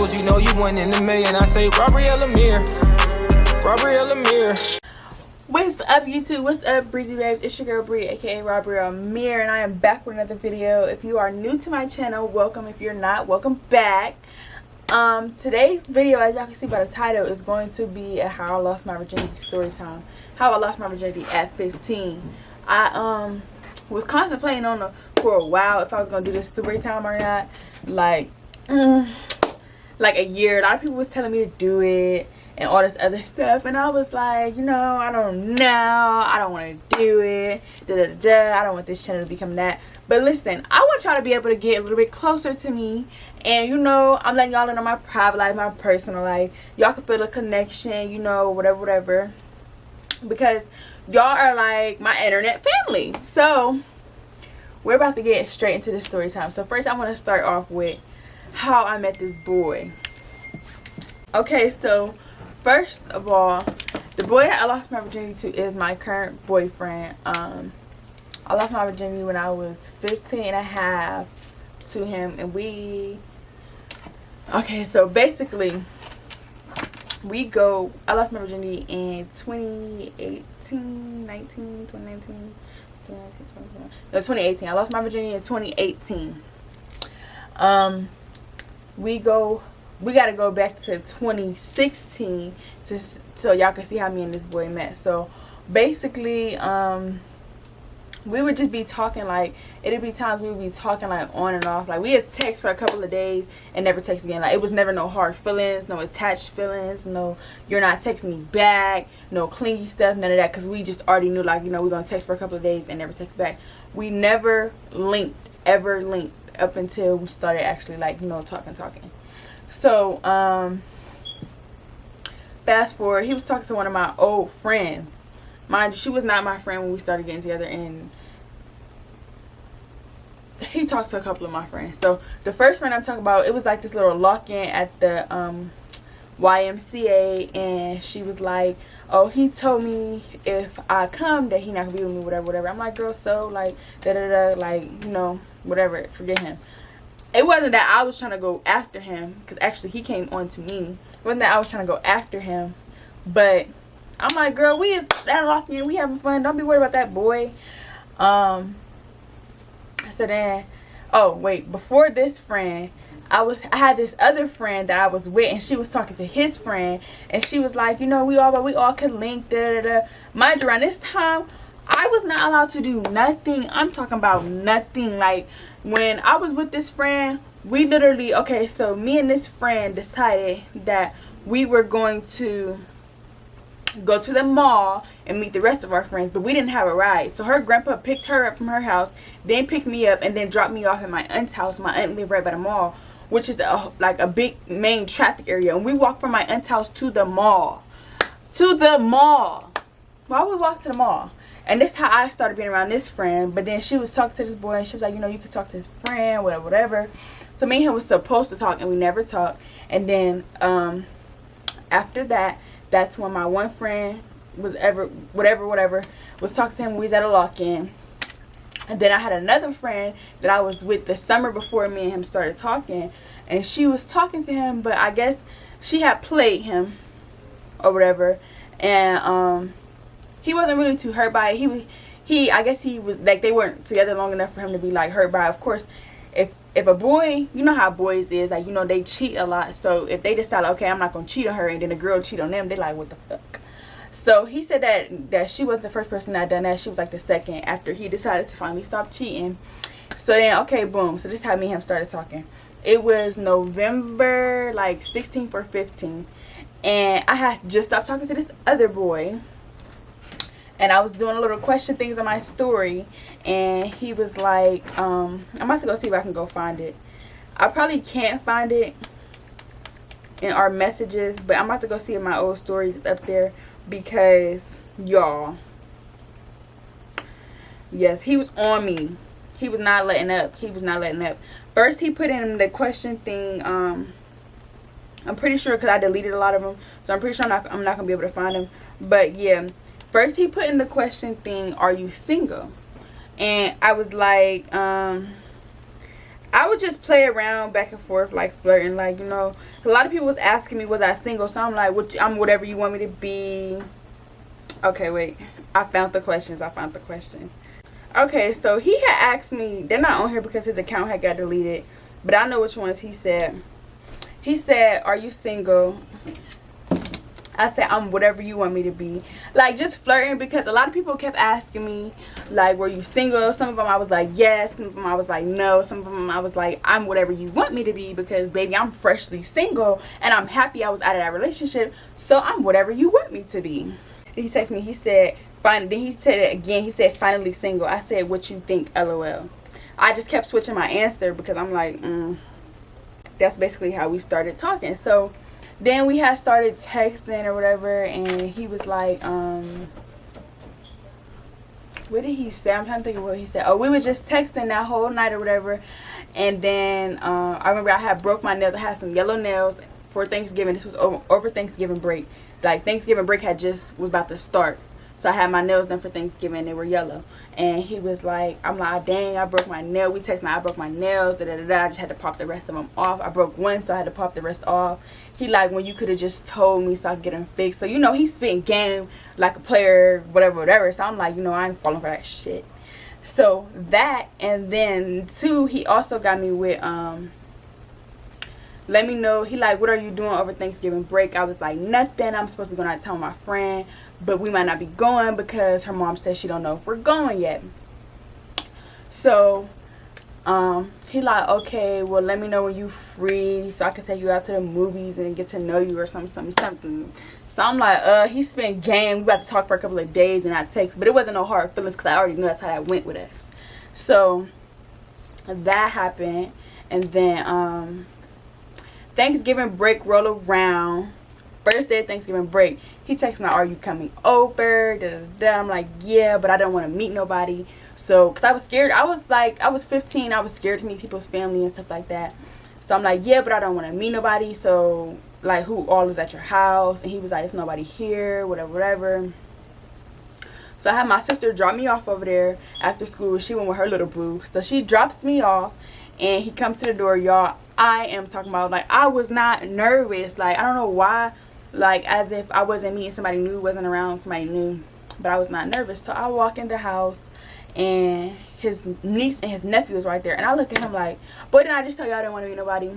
Cause you know you one in a million. I say robbery Amé're. Robbery Amé're. What's up, YouTube? What's up, Breezy Babes? It's your girl Bree, aka Robbery Amé're, and I am back with another video. If you are new to my channel, welcome. If you're not, welcome back. Today's video, as y'all can see by the title, is going to be a how I lost my virginity story time. How I lost my virginity at 15. I was contemplating on for a while if I was gonna do this story time or not. Like a year. A lot of people was telling me to do it and all this other stuff, and I was like, you know, I don't know, I don't want to do it, I don't want this channel to become that. But listen, I want y'all to be able to get a little bit closer to me, and you know, I'm letting y'all know my private life, my personal life. Y'all can feel a connection, you know, whatever, because y'all are like my internet family. So we're about to get straight into the story time. So first I want to start off with how I met this boy. Okay, so first of all, the boy that I lost my virginity to is my current boyfriend. I lost my virginity when I was 15 and a half to him, and okay, so basically I lost my virginity in 2018. I lost my virginity in 2018. We gotta go back to 2016 so y'all can see how me and this boy met. So basically, we would just be talking, like, it'd be times we would be talking like on and off. Like, we had text for a couple of days and never text again. Like, it was never no hard feelings, no attached feelings, no you're not texting me back, no clingy stuff, none of that, because we just already knew, like, you know, we're gonna text for a couple of days and never text back. We never ever linked up until we started actually, like, you know, talking. So fast forward, he was talking to one of my old friends. Mind you, she was not my friend when we started getting together, and he talked to a couple of my friends. So the first friend I'm talking about, it was like this little lock-in at the YMCA, and she was like, oh, he told me if I come that he not gonna be with me, whatever. I'm like, girl, so like like, you know, whatever, forget him. It wasn't that I was trying to go after him, because actually he came on to me. It wasn't that I was trying to go after him, but I'm like, girl, we is that lost me, we having fun, don't be worried about that boy. So then, oh wait, before this friend, I had this other friend that I was with, and she was talking to his friend, and she was like, you know, we all could link, Mind you, around this time, I was not allowed to do nothing. I'm talking about nothing. Like, when I was with this friend, we literally, okay, so me and this friend decided that we were going to go to the mall and meet the rest of our friends, but we didn't have a ride. So her grandpa picked her up from her house, then picked me up, and then dropped me off at my aunt's house. My aunt lived right by the mall, which is like a big main traffic area, and we walked from my aunt's house to the mall. Why we walk to the mall? And this is how I started being around this friend. But then she was talking to this boy, and she was like, you know, you could talk to his friend, whatever. So me and him was supposed to talk, and we never talked. And then after that, that's when my one friend was was talking to him. We was at a lock-in. And then I had another friend that I was with the summer before me and him started talking, and she was talking to him, but I guess she had played him or whatever, and he wasn't really too hurt by it. I guess he was like, they weren't together long enough for him to be like hurt by it. Of course, if a boy, you know how boys is, like, you know, they cheat a lot. So if they decide, like, okay, I'm not gonna cheat on her, and then a girl cheat on them, they like, what the fuck. So he said that she wasn't the first person that done that. She was like the second, after he decided to finally stop cheating. So then, okay, boom. So this is how me and him started talking. It was November like 16th or 15th, and I had just stopped talking to this other boy, and I was doing a little question things on my story, and he was like, I'm about to go see if I can go find it. I probably can't find it in our messages, but I'm about to go see if my old stories is up there, because y'all, yes, he was on me. He was not letting up. First he put in the question thing, I'm pretty sure, because I deleted a lot of them, so I'm pretty sure I'm not gonna be able to find them. But yeah, first he put in the question thing, are you single? And I was like, I I would just play around back and forth, like flirting, like, you know. A lot of people was asking me, was I single? So I'm like, I'm whatever you want me to be. Okay, wait. I found the questions. Okay, so he had asked me, they're not on here because his account had got deleted, but I know which ones he said. He said, are you single? I said, I'm whatever you want me to be. Like, just flirting, because a lot of people kept asking me, like, were you single? Some of them I was like, yes. Some of them I was like, no. Some of them I was like, I'm whatever you want me to be, because, baby, I'm freshly single, and I'm happy I was out of that relationship, so I'm whatever you want me to be. He texted me, he said, then he said it again, he said, finally single. I said, what you think, LOL. I just kept switching my answer, because I'm like, that's basically how we started talking. So then we had started texting or whatever, and he was like, what did he say? I'm trying to think of what he said. Oh, we was just texting that whole night or whatever. And then I remember I had broke my nails. I had some yellow nails for Thanksgiving. This was over Thanksgiving break. Like, Thanksgiving break was about to start. So I had my nails done for Thanksgiving. They were yellow. And he was like, I'm like, dang, I broke my nail. We texted, I broke my nails. Da, da, da, da. I just had to pop the rest of them off. I broke one, so I had to pop the rest off. He like, when you could have just told me so I could get them fixed. So, you know, he's spitting game like a player, whatever. So I'm like, you know, I ain't falling for that shit. So that, and then two, he also got me with, let me know. He like, what are you doing over Thanksgiving break? I was like, nothing. I'm supposed to be going out to tell my friend, but we might not be going because her mom says she don't know if we're going yet. So he like, okay, well, let me know when you free so I can take you out to the movies and get to know you or something. So I'm like, he spent game. We about to talk for a couple of days and I text, but it wasn't no hard feelings because I already knew that's how that went with us. So that happened, and then Thanksgiving break roll around. First day of Thanksgiving break, he texted me, are you coming over? Da, da, da. I'm like, yeah, but I don't want to meet nobody. So, because I was scared. I was 15. I was scared to meet people's family and stuff like that. So, I'm like, yeah, but I don't want to meet nobody. So, like, who all is at your house? And he was like, it's nobody here, whatever. So, I had my sister drop me off over there after school. She went with her little boo. So, she drops me off, and he comes to the door, y'all. I am talking about, like, I was not nervous. Like, I don't know why. Like, as if I wasn't meeting somebody new, wasn't around somebody new, but I was not nervous. So I walk in the house, and his niece and his nephew was right there, and I look at him like, boy, didn't I just tell you I didn't want to meet nobody?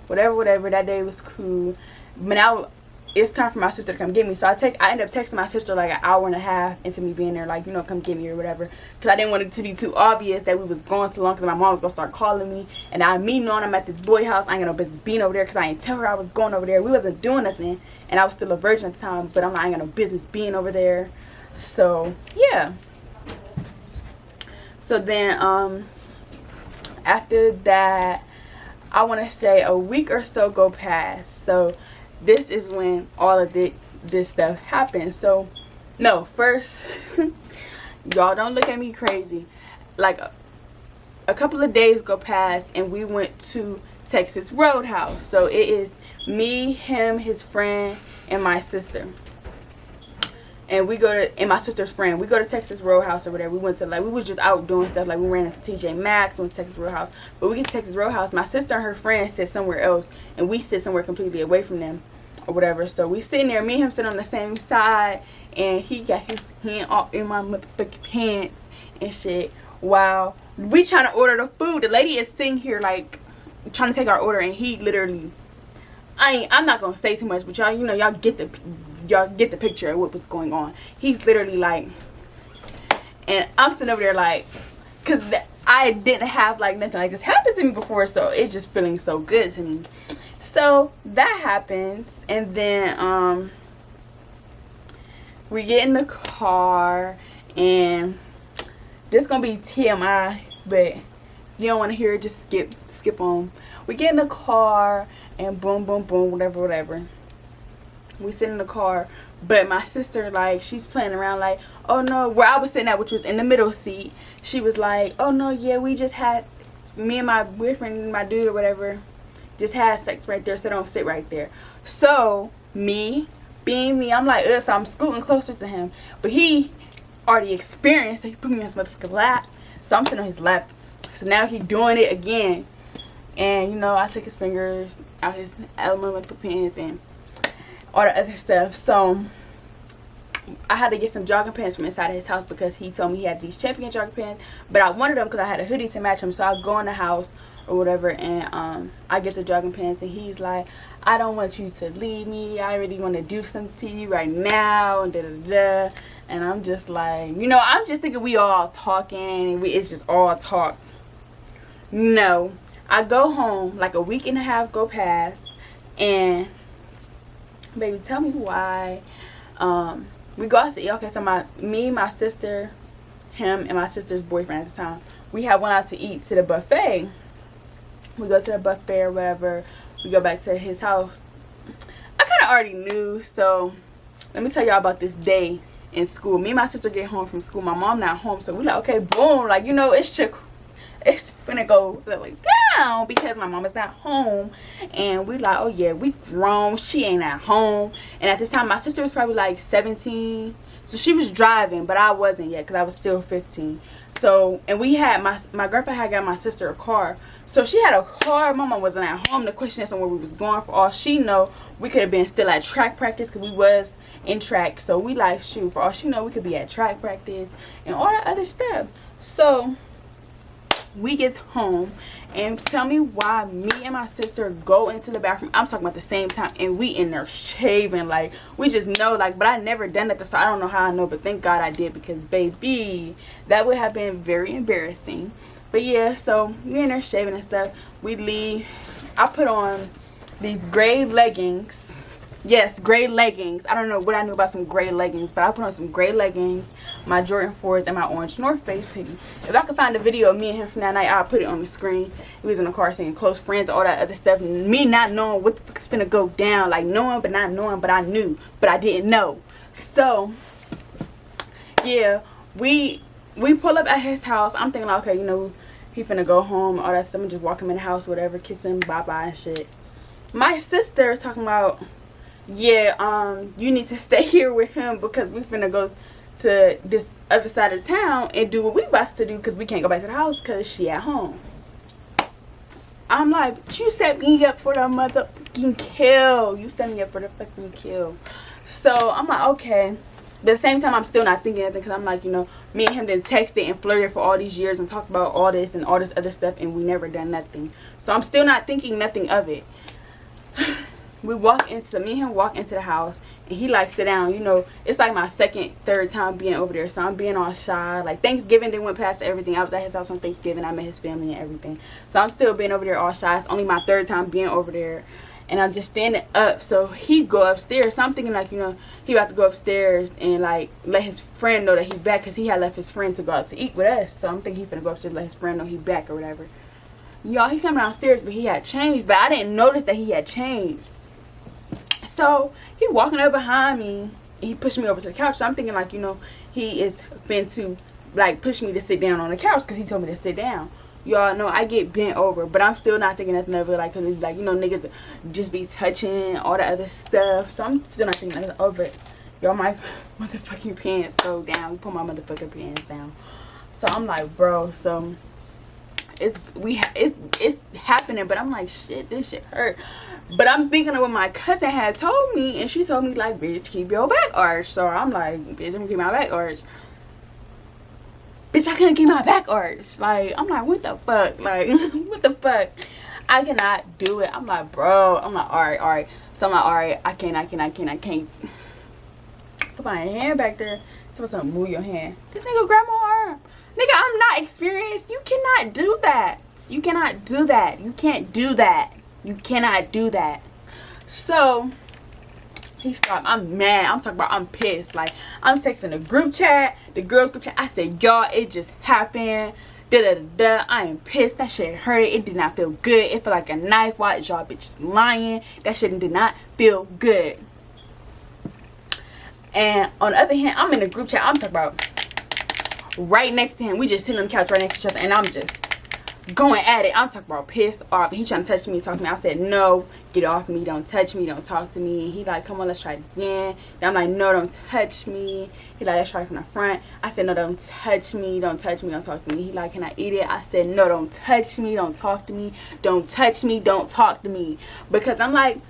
Whatever. That day was cool, but now it's time for my sister to come get me. So I end up texting my sister like an hour and a half into me being there, like, you know, come get me or whatever, because I didn't want it to be too obvious that we was going too long, because my mom was gonna start calling me, and me knowing I'm at this boy house, I ain't got no business being over there, because I ain't tell her I was going over there. We wasn't doing nothing, and I was still a virgin at the time, but I'm like, I ain't got no business being over there. So yeah. So then after that, I want to say a week or so go past. So this is when all of this stuff happened. So, no, first, y'all don't look at me crazy. Like, a couple of days go past, and we went to Texas Roadhouse. So, it is me, him, his friend, and my sister. And and my sister's friend. We go to Texas Roadhouse or whatever. We went to, like, we was just out doing stuff. Like, we ran into TJ Maxx, went to Texas Roadhouse. But we get to Texas Roadhouse, my sister and her friend sit somewhere else, and we sit somewhere completely away from them or whatever. So we sitting there, me and him sitting on the same side, and he got his hand all in my motherfucking pants and shit. While we trying to order the food, the lady is sitting here like trying to take our order, and he literally, I'm not gonna say too much, but y'all, you know, y'all get the picture of what was going on. He's literally like, and I'm sitting over there like, cause I didn't have like nothing like this happen to me before, so it's just feeling so good to me. So that happens, and then we get in the car, and this gonna be TMI, but if you don't want to hear it, just skip on. We get in the car, and boom, whatever. We sit in the car, but my sister, like, she's playing around like, oh no, where I was sitting at, which was in the middle seat, she was like, oh no, yeah, we just had, me and my boyfriend and my dude or whatever just had sex right there, so don't sit right there. So me being me, I'm like, ugh, so I'm scooting closer to him, but he already experienced, so he put me on his motherfucking lap, so I'm sitting on his lap. So now he doing it again. And you know, I took his fingers out his elemental pants and all the other stuff. So I had to get some jogging pants from inside of his house because he told me he had these champion jogging pants, but I wanted them because I had a hoodie to match them. So I go in the house or whatever, and I get the jogging pants, and he's like, I don't want you to leave me, I really want to do something to you right now, and da da da. And I'm just like, you know, I'm just thinking we all talking, it's just all talk. No, I go home, like a week and a half go past, and baby, tell me why. We go out to eat. Okay, so my sister, him, and my sister's boyfriend at the time, we had went out to eat to the buffet. We go to the buffet or whatever. We go back to his house. I kind of already knew, so let me tell y'all about this day in school. Me and my sister get home from school. My mom not home, so we like, okay, boom, like, you know, it's finna go like down because my mom is not home, and we like, oh yeah, we grown, she ain't at home. And at this time my sister was probably like 17, so she was driving, but I wasn't yet because I was still 15. So, and we had my grandpa had got my sister a car, so she had a car. My mom wasn't at home. The question is on where we was going. For all she know, we could have been still at track practice because we was in track. So we like, shoot, for all she know, we could be at track practice and all that other stuff. So we get home, and tell me why me and my sister go into the bathroom, I'm talking about the same time, and we in there shaving, like, we just know, like, but I never done that, so I don't know how I know, but thank God I did, because baby, that would have been very embarrassing. But yeah, so we in there shaving and stuff. We leave. I put on these gray leggings. Yes, gray leggings. I don't know what I knew about some gray leggings, but I put on some gray leggings, my Jordan 4s, and my orange North Face hoodie. If I could find a video of me and him from that night, I'll put it on the screen. He was in the car saying close friends, all that other stuff. And me not knowing what the fuck is finna go down. Like, knowing but not knowing, but I knew, but I didn't know. So, yeah, we pull up at his house. I'm thinking, like, okay, you know, he finna go home, all that stuff, and just walk him in the house, whatever, kiss him, bye-bye and shit. My sister talking about, yeah, you need to stay here with him because we finna go to this other side of town and do what we about to do because we can't go back to the house because she at home. I'm like, you set me up for the motherfucking kill. You set me up for the fucking kill. So I'm like, okay. But at the same time, I'm still not thinking anything because I'm like, you know, me and him done texted and flirted for all these years and talked about all this and all this other stuff, and we never done nothing. So I'm still not thinking nothing of it. Me and him walk into the house, and he like sit down. You know, it's like my third time being over there, so I'm being all shy. Like Thanksgiving, they went past everything. I was at his house on Thanksgiving. I met his family and everything, so I'm still being over there all shy. It's only my third time being over there, and I'm just standing up. So he go upstairs. So I'm thinking like, you know, he about to go upstairs and like let his friend know that he's back because he had left his friend to go out to eat with us. So I'm thinking he finna go upstairs and let his friend know he's back or whatever. Y'all, he come downstairs, but he had changed, but I didn't notice that he had changed. So he walking up behind me, he pushed me over to the couch. So I'm thinking like, you know, he is fin to like push me to sit down on the couch because he told me to sit down. Y'all know I get bent over, but I'm still not thinking nothing of it, like, cause it's like, you know, niggas just be touching all the other stuff. So I'm still not thinking nothing of it. Y'all, my motherfucking pants go down. We put my motherfucking pants down. So I'm like, bro, so it's happening, but I'm like, shit, this shit hurt. But I'm thinking of what my cousin had told me, and she told me like, bitch, keep your back arched. So I'm like, bitch, I'm gonna keep my back arched. Bitch, I couldn't keep my back arched. Like, I'm like, what the fuck? Like, what the fuck? I cannot do it. I'm like, bro. I'm like, all right. So I'm like, all right, I can't. Put my hand back there. So I'm move your hand. This nigga grab my arm. Nigga, I'm not experienced. You cannot do that. You cannot do that. You can't do that. You cannot do that. So he stopped. I'm mad. I'm talking about, I'm pissed. Like, I'm texting the group chat, the girls group chat. I said, y'all, it just happened. I am pissed. That shit hurt. It did not feel good. It felt like a knife. Why is y'all bitches lying? That shit did not feel good. And on the other hand, I'm in a group chat. I'm talking about right next to him. We just sitting on the couch right next to each other, and I'm just going at it. I'm talking about pissed off. He trying to touch me, talk to me. I said, no, get off me, don't touch me, don't talk to me. He like, come on, let's try it again. Then I'm like, no, don't touch me. He like, let's try it from the front. I said, no, don't touch me, don't touch me, don't talk to me. He like, can I eat it? I said, no, don't touch me, don't talk to me, don't touch me, don't talk to me. Because I'm like,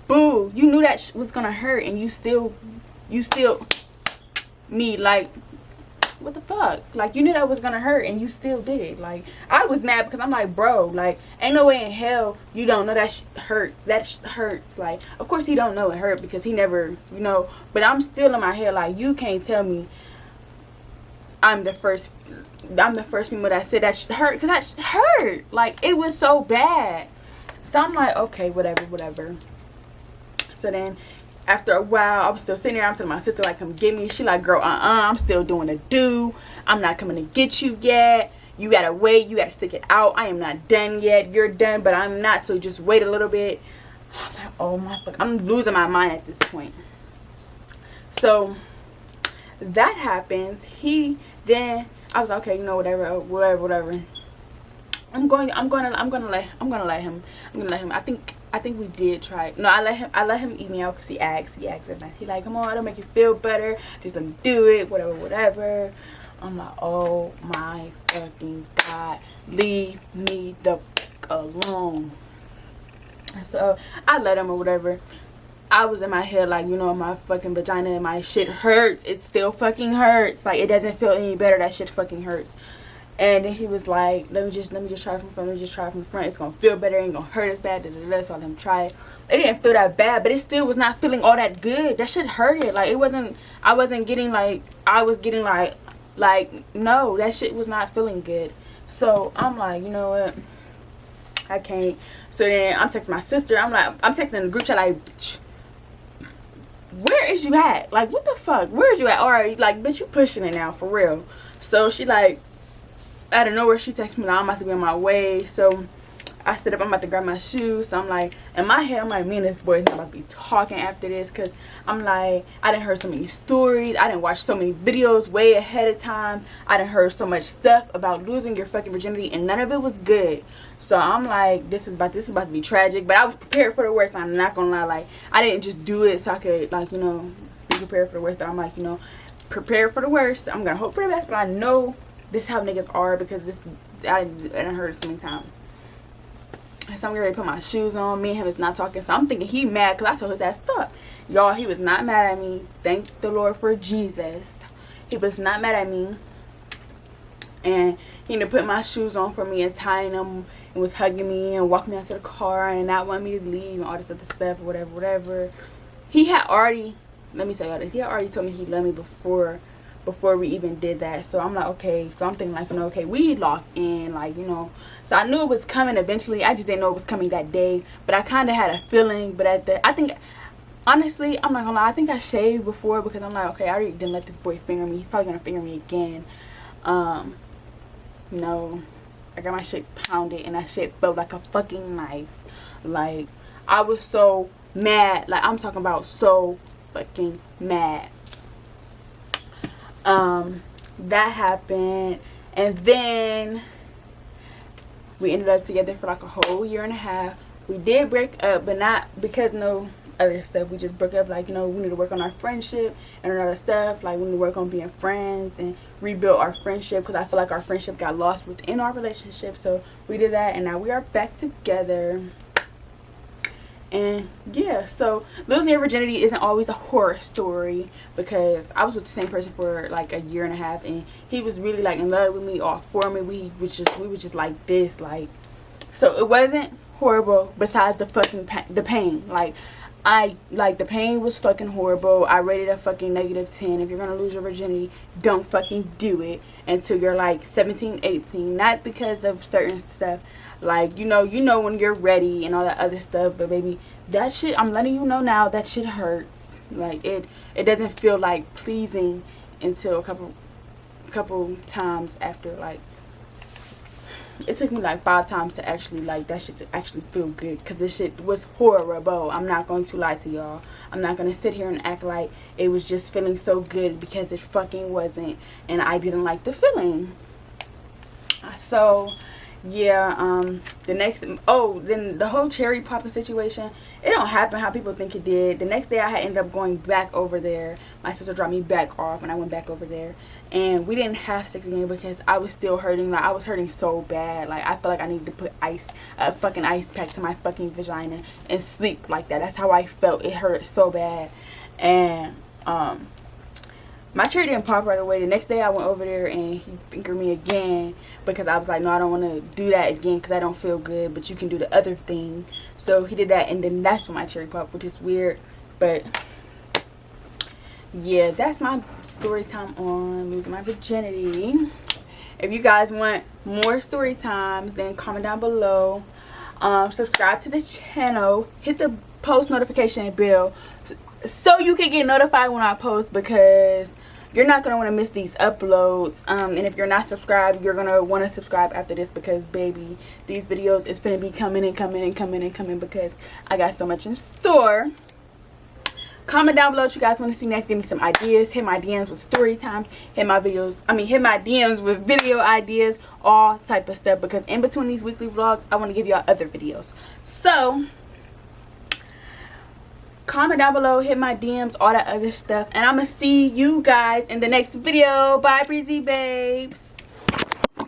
boo, you knew that was gonna hurt, and you still me, like, what the fuck? Like, you knew that was gonna hurt and you still did it. Like, I was mad because I'm like, bro, like, ain't no way in hell you don't know that hurts. That hurts. Like, of course he don't know it hurt because he never, you know, but I'm still in my head like, you can't tell me I'm the first female that said that hurt, because that hurt. Like, it was so bad. So I'm like, okay, whatever. So then after a while, I was still sitting there. I'm telling my sister, like, come get me. She like, girl, I'm still doing the do. I'm not coming to get you yet. You gotta wait. You gotta stick it out. I am not done yet. You're done, but I'm not. So just wait a little bit. I'm like, oh my fuck. I'm losing my mind at this point. So that happens. Then I was like, okay, you know, whatever. I'm gonna let him. I think we did try. No, I let him eat me out because he asked everything. He like, come on, it'll make you feel better. Just let me do it, whatever. I'm like, oh my fucking God, leave me the fuck alone. So I let him or whatever. I was in my head like, you know, my fucking vagina and my shit hurts. It still fucking hurts. Like, it doesn't feel any better. That shit fucking hurts. And then he was like, let me just try it from the front. Let me just try it from the front. It's gonna feel better. It ain't gonna hurt as bad. So I let him try it. It didn't feel that bad, but it still was not feeling all that good. That shit hurted. Like, it wasn't. I wasn't getting like. I was getting like no. That shit was not feeling good. So I'm like, you know what? I can't. So then I'm texting my sister. I'm texting in the group chat like, bitch, where is you at? Like, what the fuck? Where is you at? Alright, like, bitch, you pushing it now for real. So she like, out of nowhere, she texted me, like, I'm about to be on my way. So I stood up, I'm about to grab my shoes. So I'm like, in my head, I'm like, me and this boy's not about to be talking after this. Because I'm like, I done heard so many stories. I done watched so many videos way ahead of time. I done heard so much stuff about losing your fucking virginity. And none of it was good. So I'm like, this is about to be tragic. But I was prepared for the worst. I'm not going to lie. Like, I didn't just do it so I could, like, you know, be prepared for the worst. But I'm like, you know, prepare for the worst. I'm going to hope for the best. But I know this is how niggas are, because I done heard it so many times. So I'm getting ready to put my shoes on. Me and him is not talking. So I'm thinking he mad because I told his ass stop. Y'all, he was not mad at me. Thank the Lord for Jesus. He was not mad at me. And he ended up putting my shoes on for me and tying them, and was hugging me and walking me out to the car and not wanting me to leave and all this other stuff, whatever. He had already, let me tell y'all this, he had already told me he loved me before we even did that. So I'm like, okay. So I'm thinking like, you know, okay, we locked in, like, you know. So I knew it was coming eventually. I just didn't know it was coming that day. But I kind of had a feeling. But I think, honestly, I'm not gonna lie, I think I shaved before, because I'm like, okay, I already didn't let this boy finger me. He's probably gonna finger me again. No, I got my shit pounded, and that shit felt like a fucking knife. Like, I was so mad. Like, I'm talking about so fucking mad. That happened, and then we ended up together for like a whole year and a half. We did break up, but not because no other stuff. We just broke up, like, you know, we need to work on our friendship and other stuff. Like, we need to work on being friends and rebuild our friendship, because I feel like our friendship got lost within our relationship. So we did that, and now we are back together. And yeah, so losing your virginity isn't always a horror story, because I was with the same person for like a year and a half, and he was really like in love with me, all for me. We was just like this, like, so it wasn't horrible besides the fucking the pain. Like, the pain was fucking horrible. I rated a fucking -10. If you're gonna lose your virginity, don't fucking do it until you're like 17, 18. Not because of certain stuff. Like, you know when you're ready and all that other stuff. But baby, that shit, I'm letting you know now, that shit hurts. Like, it doesn't feel like pleasing until a couple times after. Like, it took me like 5 times to actually, like, that shit to actually feel good, because this shit was horrible. I'm not going to lie to y'all. I'm not going to sit here and act like it was just feeling so good, because it fucking wasn't, and I didn't like the feeling. So yeah, the next, oh, then the whole cherry popping situation, it don't happen how people think it did. The next day I had ended up going back over there. My sister dropped me back off and I went back over there, and we didn't have sex again because I was still hurting. Like, I was hurting so bad. Like, I felt like I needed to put a fucking ice pack to my fucking vagina and sleep like that. That's how I felt. It hurt so bad. And my cherry didn't pop right away. The next day I went over there and he fingered me again because I was like, no, I don't want to do that again because I don't feel good, but you can do the other thing. So he did that, and then that's when my cherry popped, which is weird. But yeah, that's my story time on losing my virginity. If you guys want more story times, then comment down below. Subscribe to the channel. Hit the post notification bell so you can get notified when I post, because you're not going to want to miss these uploads. And if you're not subscribed, you're going to want to subscribe after this, because baby, these videos is going to be coming and coming and coming and coming, because I got so much in store. Comment down below what you guys want to see next. Give me some ideas. Hit my DMs with story time. Hit my DMs with video ideas, all type of stuff, because in between these weekly vlogs, I want to give y'all other videos. So comment down below, hit my DMs, all that other stuff, and I'm gonna see you guys in the next video. Bye, breezy babes.